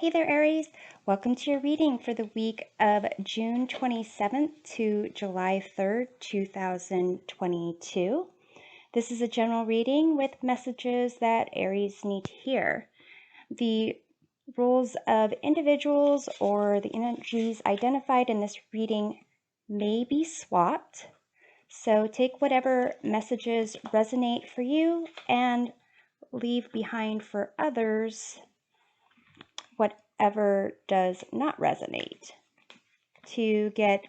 Hey there, Aries. Welcome to your reading for the week of June 27th to July 3rd, 2022. This is a general reading with messages that Aries need to hear. The roles of individuals or the energies identified in this reading may be swapped. So take whatever messages resonate for you and leave behind for others whatever does not resonate. To get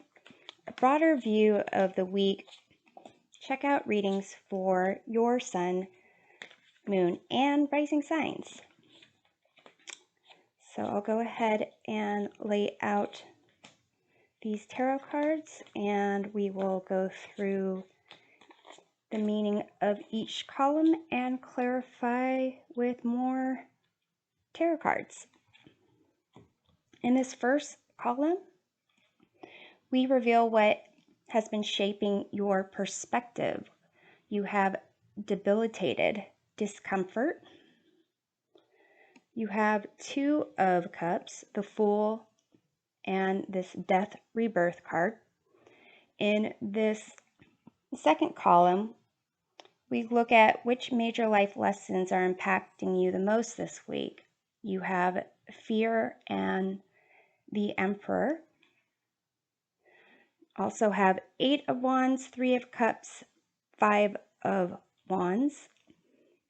a broader view of the week, check out readings for your sun, moon, and rising signs. So I'll go ahead and lay out these tarot cards and we will go through the meaning of each column and clarify with more tarot cards. In this first column, we reveal what has been shaping your perspective. You have debilitated discomfort. You have Two of Cups, the Fool, and this Death Rebirth card. In this second column, we look at which major life lessons are impacting you the most this week. You have Fear and the Emperor. Also have Eight of Wands, Three of Cups, Five of Wands.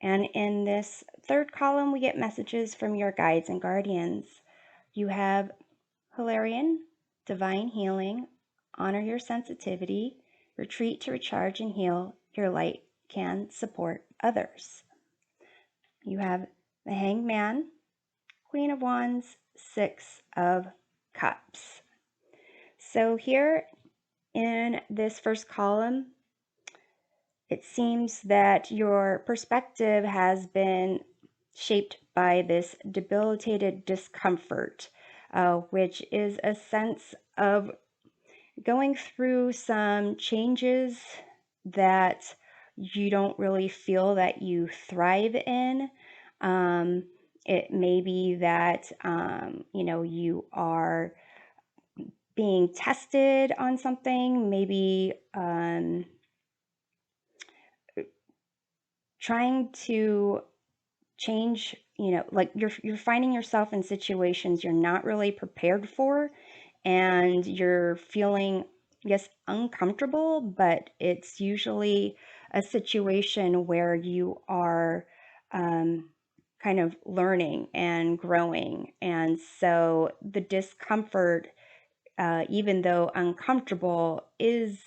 And in this third column, we get messages from your guides and guardians. You have Hilarion, Divine Healing, Honor Your Sensitivity, Retreat to Recharge and Heal. Your light can support others. You have the Hanged Man, Queen of Wands, Six of Cups. So here in this first column, it seems that your perspective has been shaped by this debilitated discomfort, which is a sense of going through some changes that you don't really feel that you thrive in. It may be that, you are being tested on something, maybe trying to change, like you're finding yourself in situations you're not really prepared for, and you're feeling, yes, uncomfortable, but it's usually a situation where you are kind of learning and growing. And so the discomfort, even though uncomfortable, is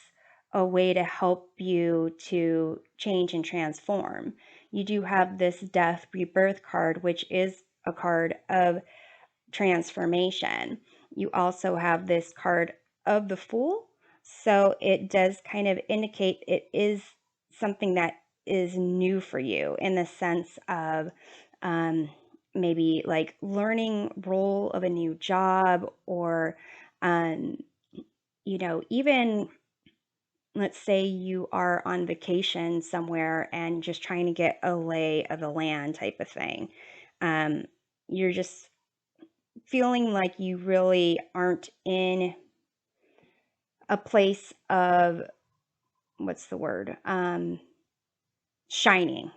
a way to help you to change and transform. You do have this Death Rebirth card, which is a card of transformation. You also have this card of the Fool, so it does kind of indicate it is something that is new for you, in the sense of maybe like learning role of a new job, or even, let's say you are on vacation somewhere and just trying to get a lay of the land type of thing. You're just feeling like you really aren't in a place of, what's the word? Shining.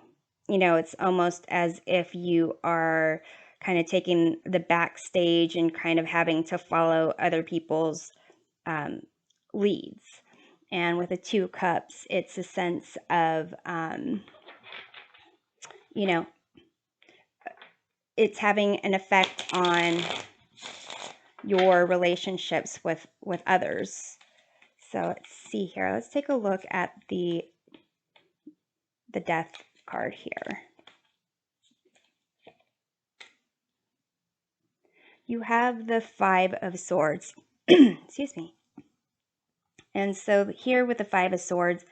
It's almost as if you are kind of taking the backstage and kind of having to follow other people's leads. And with the Two Cups, it's a sense of, it's having an effect on your relationships with others. So let's see here. Let's take a look at the Death card here. You have the Five of Swords. Excuse me. And so here with the Five of Swords,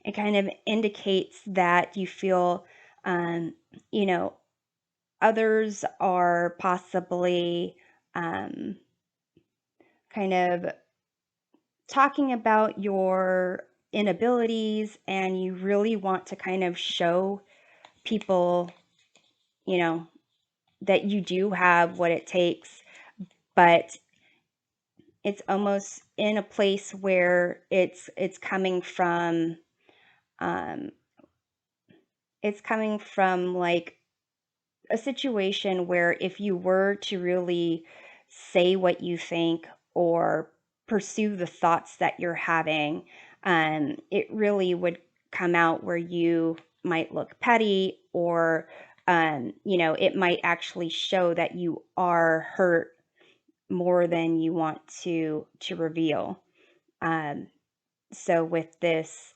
it kind of indicates that you feel, others are possibly kind of talking about your inabilities, and you really want to kind of show people, that you do have what it takes, but it's almost in a place where it's coming from um, like a situation where if you were to really say what you think or pursue the thoughts that you're having, it really would come out where you might look petty, or it might actually show that you are hurt more than you want to reveal. Um, so with this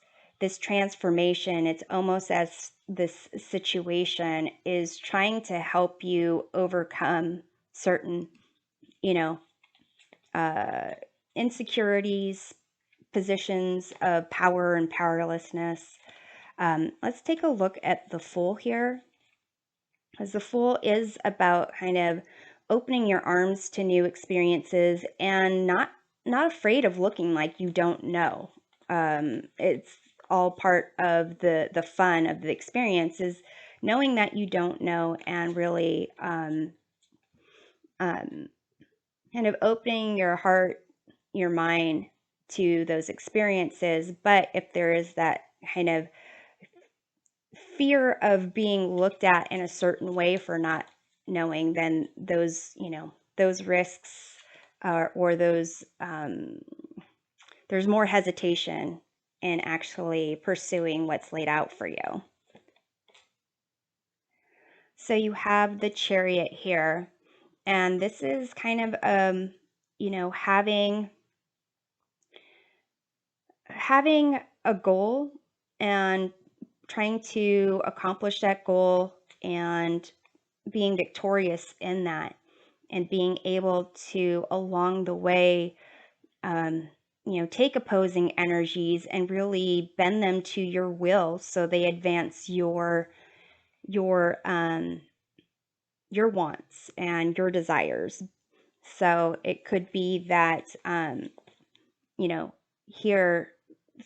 transformation, it's almost as this situation is trying to help you overcome certain, you know, uh, insecurities, positions of power and powerlessness. Let's take a look at the Fool here, because the Fool is about kind of opening your arms to new experiences and not afraid of looking like you don't know. It's all part of the fun of the experience, is knowing that you don't know, and really um, kind of opening your heart, your mind to those experiences. But if there is that kind of fear of being looked at in a certain way for not knowing, then those risks, or those there's more hesitation in actually pursuing what's laid out for you. So you have the Chariot here, and this is kind of having a goal and trying to accomplish that goal, and being victorious in that, and being able to, along the way, take opposing energies and really bend them to your will, so they advance your your wants and your desires. So it could be that here,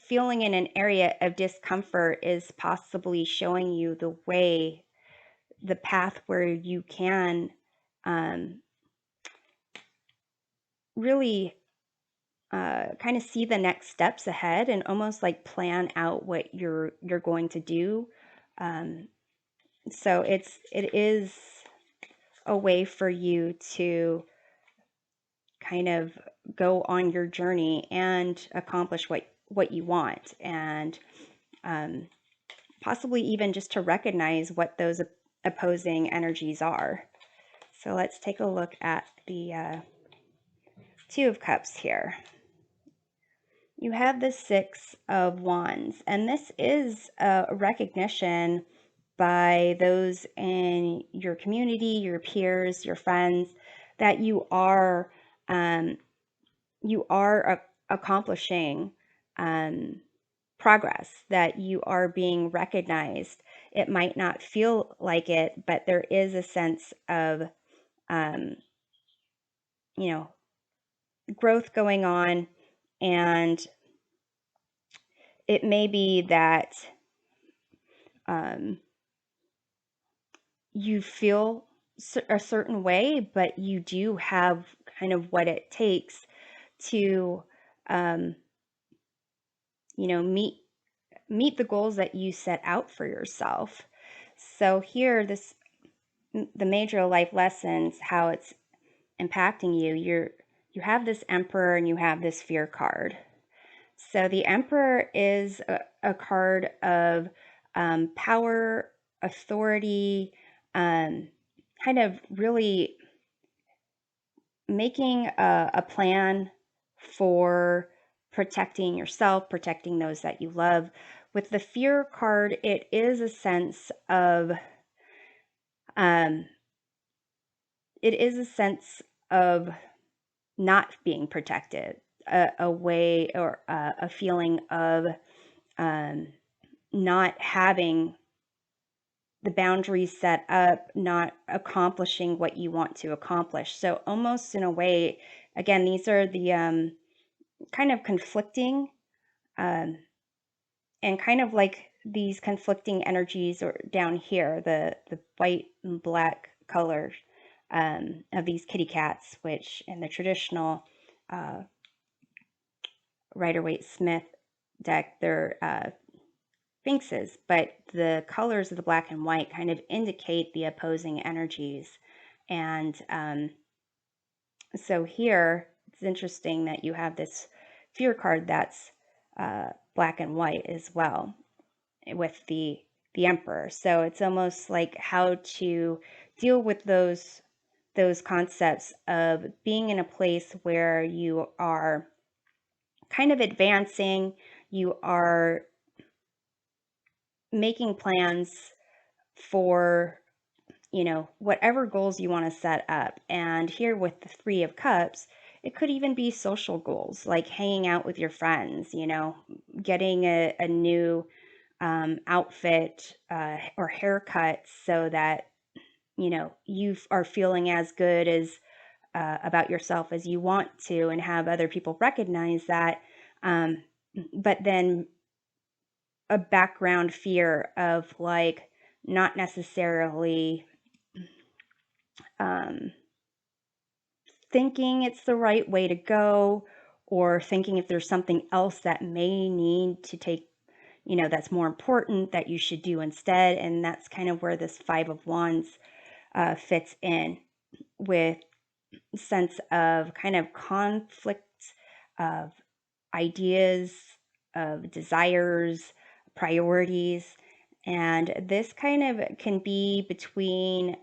feeling in an area of discomfort is possibly showing you the path where you can um, really kind of see the next steps ahead, and almost like plan out what you're going to do. Um, so it is a way for you to kind of go on your journey and accomplish what you want, and um, possibly even just to recognize what those opposing energies are. So let's take a look at the Two of Cups here. You have the Six of Wands, and this is a recognition by those in your community, your peers, your friends, that you are accomplishing progress, that you are being recognized. It might not feel like it, but there is a sense of um, you know growth going on, and it may be that um, you feel a certain way, but you do have kind of what it takes to um, meet the goals that you set out for yourself. So here, the major life lessons, how it's impacting you. You have this Emperor and you have this Fear card. So the Emperor is a card of power, authority, kind of really making a plan for protecting yourself, protecting those that you love. With the Fear card, it is a sense of um, it is a sense of not being protected, a way, or a feeling of um, not having the boundaries set up, not accomplishing what you want to accomplish. So almost in a way, again, these are the kind of conflicting, um, and kind of like these conflicting energies, or down here, the white and black color of these kitty cats, which in the traditional Rider-Waite-Smith deck, they're sphinxes, but the colors of the black and white kind of indicate the opposing energies. And so here, it's interesting that you have this fear card that's black and white as well with the Emperor. So it's almost like how to deal with those concepts of being in a place where you are kind of advancing, you are making plans for, you know, whatever goals you want to set up. And here with the Three of Cups, it could even be social goals, like hanging out with your friends, you know, getting a new outfit or haircut so that, you know, you are feeling as good as about yourself as you want to, and have other people recognize that. But then a background fear of like not necessarily thinking it's the right way to go, or thinking if there's something else that may need to take, you know, that's more important that you should do instead. And that's kind of where this Five of Wands fits in, with sense of kind of conflict of ideas, of desires, priorities. And this kind of can be between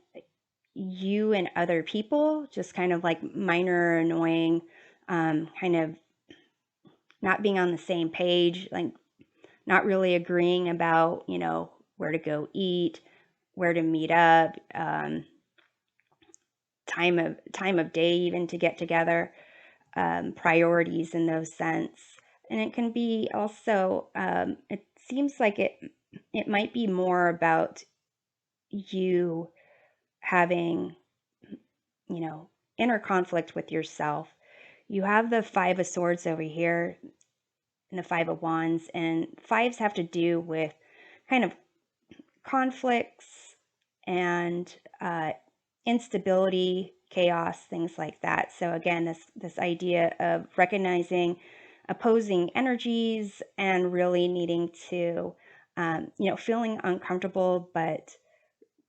you and other people, just kind of like minor annoying, kind of not being on the same page, like not really agreeing about, you know, where to go eat, where to meet up, time of day even to get together, priorities in those sense. And it can be also, it seems like it might be more about you having, you know, inner conflict with yourself. You have the Five of Swords over here and the Five of Wands, and fives have to do with kind of conflicts and instability, chaos, things like that. So again, this idea of recognizing opposing energies and really needing to, you know, feeling uncomfortable, but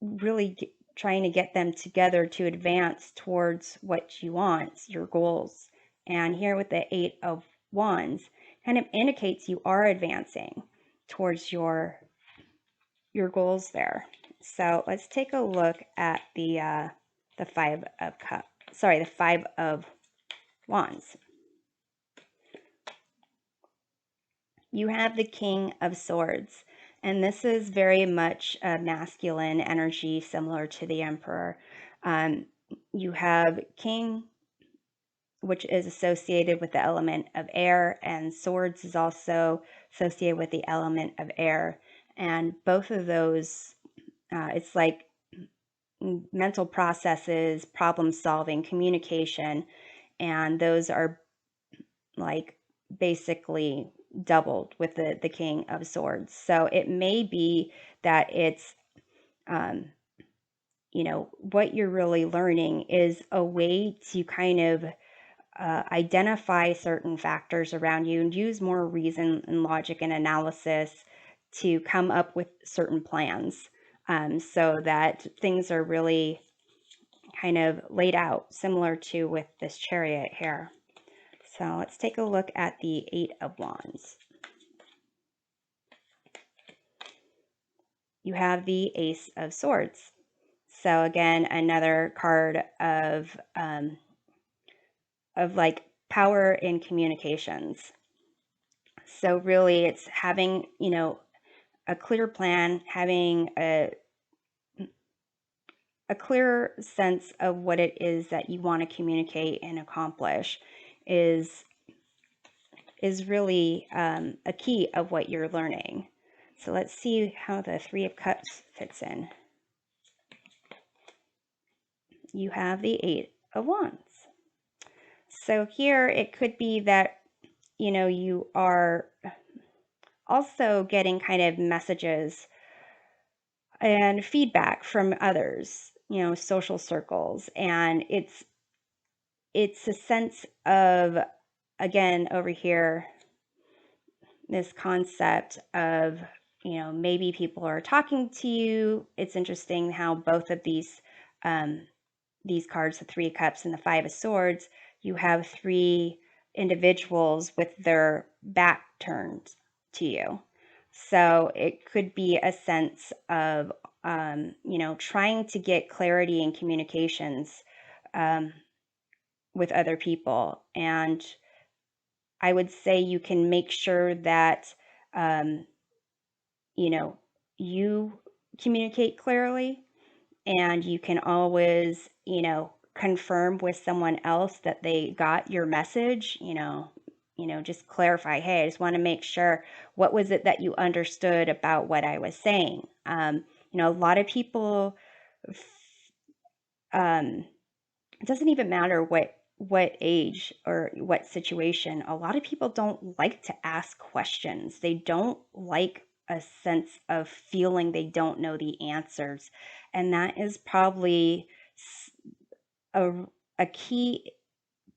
really trying to get them together to advance towards what you want, your goals. And here with the Eight of Wands, kind of indicates you are advancing towards your goals there. So let's take a look at the Five of Cups. Sorry, the Five of Wands. You have the King of Swords, and this is very much a masculine energy, similar to the Emperor. You have King, which is associated with the element of air, and Swords is also associated with the element of air. And both of those, it's like mental processes, problem solving, communication, and those are like basically doubled with the King of Swords. So it may be that it's, you know, what you're really learning is a way to kind of identify certain factors around you and use more reason and logic and analysis to come up with certain plans, so that things are really kind of laid out, similar to with this Chariot here. So let's take a look at the Eight of Wands. You have the Ace of Swords. So again, another card of like power in communications. So really it's having, you know, a clear plan, having a clear sense of what it is that you want to communicate and accomplish is really a key of what you're learning. So let's see how the Three of Cups fits in. You have the Eight of Wands. So here it could be that, you know, you are also getting kind of messages and feedback from others, social circles. And it's a sense of, again, over here, this concept of, maybe people are talking to you. It's interesting how both of these cards, the Three of Cups and the Five of Swords, you have three individuals with their back turned to you. So it could be a sense of, trying to get clarity in communications with other people. And I would say you can make sure that, um, you communicate clearly, and you can always, confirm with someone else that they got your message, just clarify, hey, I just want to make sure, what was it that you understood about what I was saying? A lot of people, um, it doesn't even matter what age or what situation. A lot of people don't like to ask questions. They don't like a sense of feeling they don't know the answers. And that is probably a, a key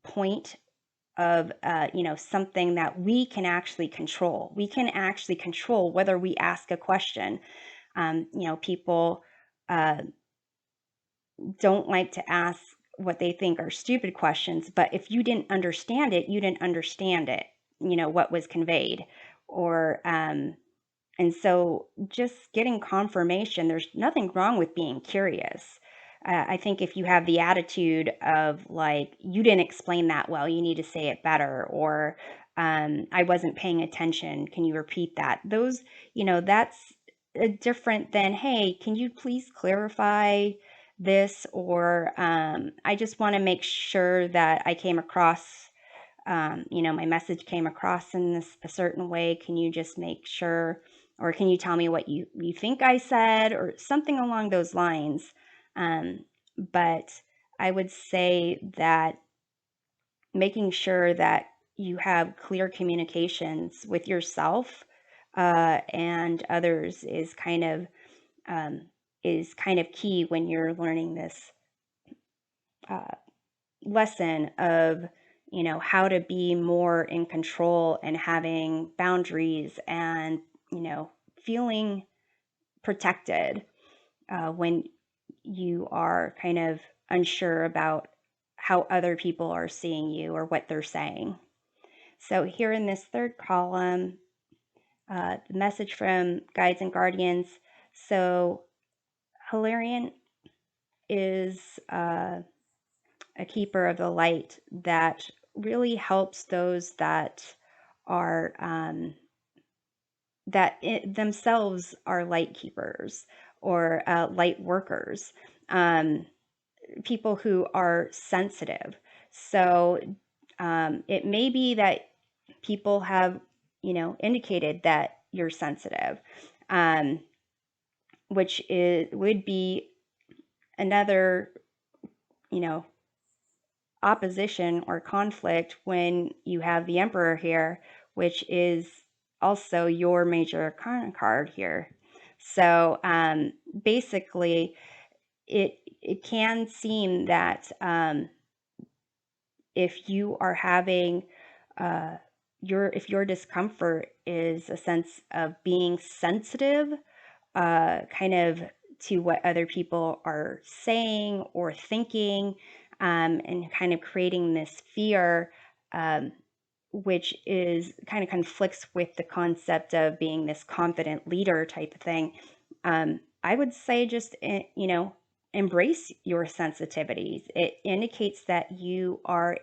point of, something that we can actually control. We can actually control whether we ask a question. People uh, don't like to ask what they think are stupid questions, but if you didn't understand it, you didn't understand it, what was conveyed. Or, and so just getting confirmation, there's nothing wrong with being curious. I think if you have the attitude of like, you didn't explain that well, you need to say it better, or I wasn't paying attention, can you repeat that? Those, that's different than, hey, can you please clarify this? Or I just want to make sure that I came across, my message came across in a certain way. Can you just make sure, or can you tell me what you think I said, or something along those lines? But I would say that making sure that you have clear communications with yourself and others um, is kind of key when you're learning this uh, lesson of, how to be more in control and having boundaries and, feeling protected when you are kind of unsure about how other people are seeing you or what they're saying. So here in this third column, the message from guides and guardians. So Hilarion is a keeper of the light that really helps those that are themselves are light keepers, or light workers, people who are sensitive. So it may be that people have, indicated that you're sensitive, um, which would be another, you know, opposition or conflict when you have the Emperor here, which is also your major arcana card here. So basically, it can seem that if you are having if your discomfort is a sense of being sensitive, kind of to what other people are saying or thinking, and kind of creating this fear, which is kind of conflicts with the concept of being this confident leader type of thing. I would say just, embrace your sensitivities. It indicates that you're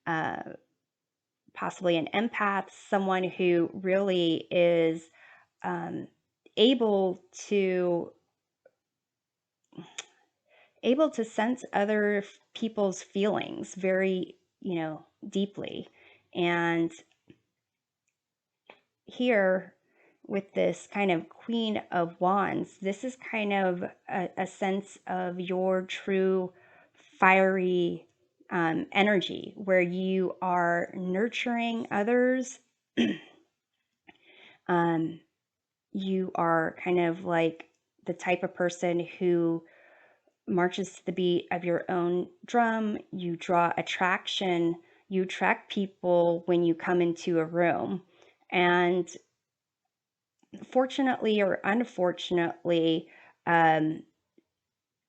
uh, possibly an empath, someone who really is um, able to sense other people's feelings very, deeply. And here with this kind of Queen of Wands, this is kind of a sense of your true fiery energy, where you are nurturing others. You are kind of like the type of person who marches to the beat of your own drum. You draw attraction. You attract people when you come into a room. And fortunately or unfortunately,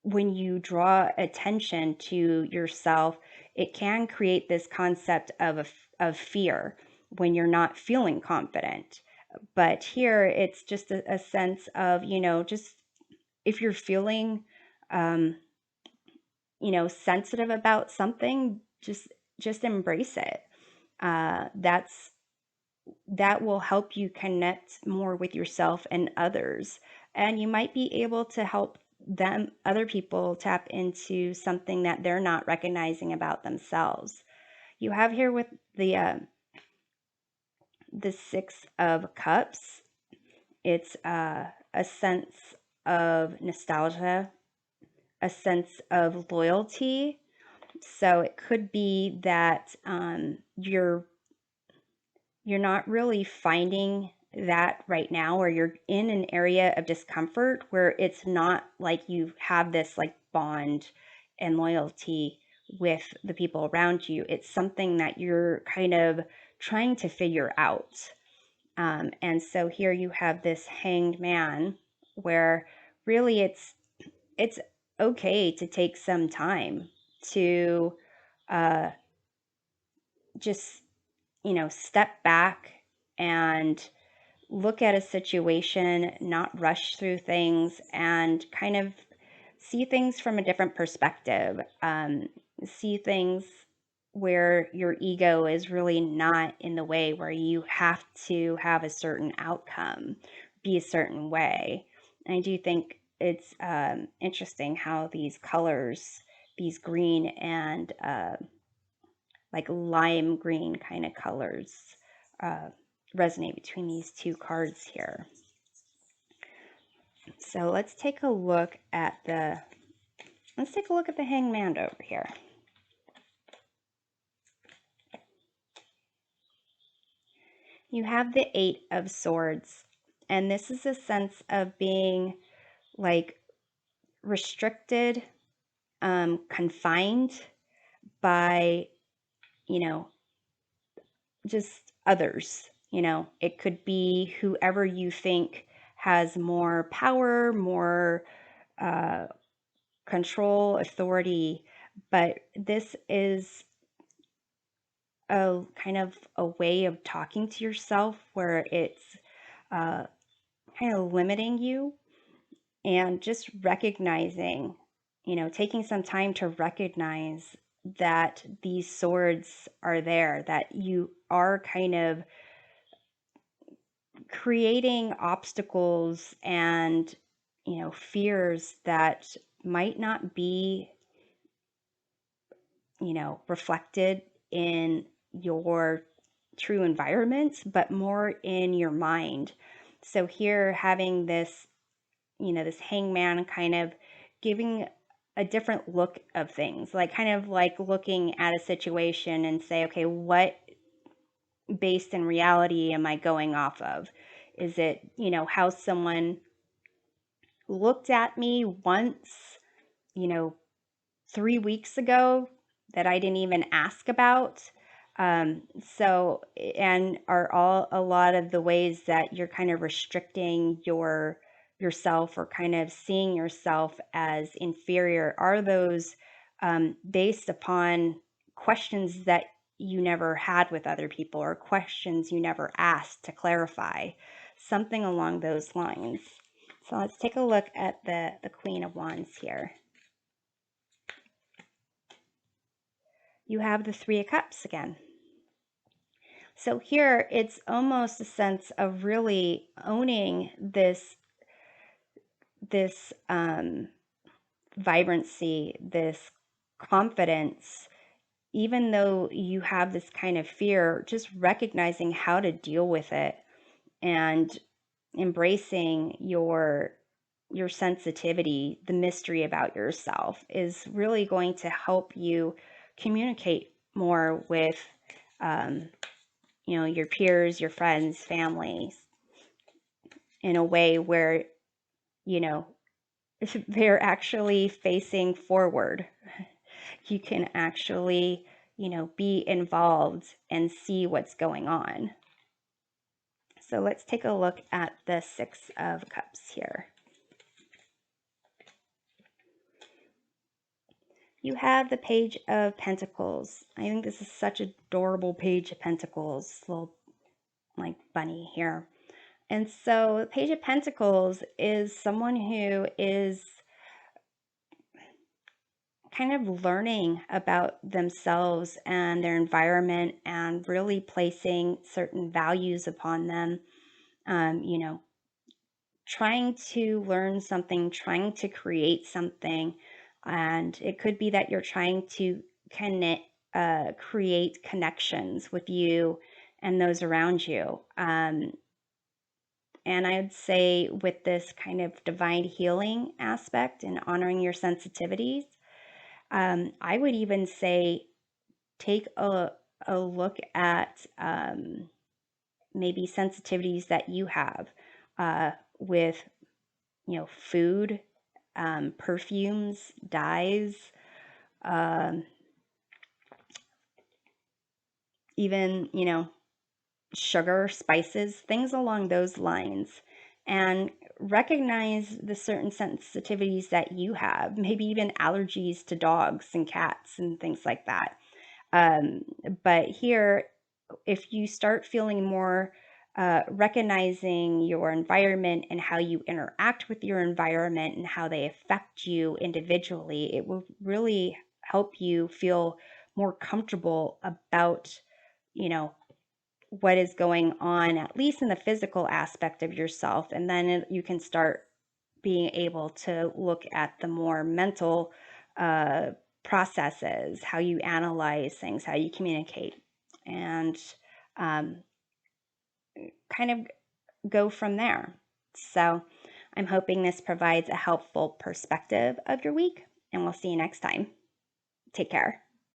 when you draw attention to yourself, it can create this concept of fear when you're not feeling confident. But here it's just a sense of, just if you're feeling, um, sensitive about something, just embrace it. That will help you connect more with yourself and others. And you might be able to help other people tap into something that they're not recognizing about themselves. You have here with the Six of Cups, it's a sense of nostalgia, a sense of loyalty. So it could be that you're not really finding that right now, or you're in an area of discomfort where it's not like you have this like bond and loyalty with the people around you. It's something that you're kind of trying to figure out. And so here you have this Hanged Man, where really it's okay to take some time to just step back and look at a situation, not rush through things, and kind of see things from a different perspective. See things where your ego is really not in the way, where you have to have a certain outcome, be a certain way. And I do think it's interesting how these colors, these green and like lime green kind of colors, uh, resonate between these two cards here. So let's take a look at the Hanged Man over here. You have the Eight of Swords, and this is a sense of being like restricted, confined by, just others. It could be whoever you think has more power, more control, authority, but this is a kind of a way of talking to yourself where it's uh, kind of limiting you, and just recognizing, taking some time to recognize that these swords are there, that you are kind of creating obstacles and, fears that might not be, reflected in your true environment, but more in your mind. So here having this, this hangman kind of giving a different look of things, like kind of like looking at a situation and say, okay, what based in reality am I going off of? Is it, how someone looked at me once, you know, 3 weeks ago that I didn't even ask about? So, and are all a lot of the ways that you're kind of restricting yourself, or kind of seeing yourself as inferior, are those based upon questions that you never had with other people, or questions you never asked to clarify, something along those lines. So let's take a look at the Queen of Wands here. You have the Three of Cups again. So here it's almost a sense of really owning this vibrancy, this confidence, even though you have this kind of fear, just recognizing how to deal with it, and embracing your sensitivity, the mystery about yourself, is really going to help you communicate more with your peers, your friends, families, in a way where, you know, they're actually facing forward. You can actually, be involved and see what's going on. So let's take a look at the Six of Cups here. You have the Page of Pentacles. I think this is such an adorable Page of Pentacles, little like bunny here. And so the Page of Pentacles is someone who is kind of learning about themselves and their environment and really placing certain values upon them. Trying to learn something, trying to create something. And it could be that you're trying to create connections with you and those around you. And I'd say with this kind of divine healing aspect and honoring your sensitivities, I would even say take a look at maybe sensitivities that you have with, food, perfumes, dyes, even, sugar, spices, things along those lines. And recognize the certain sensitivities that you have, maybe even allergies to dogs and cats and things like that. But here, if you start feeling more recognizing your environment and how you interact with your environment and how they affect you individually, it will really help you feel more comfortable about, you know, what is going on, at least in the physical aspect of yourself. And then you can start being able to look at the more mental uh, processes, how you analyze things, how you communicate, and um, kind of go from there. So I'm hoping this provides a helpful perspective of your week, and we'll see you next time. Take care.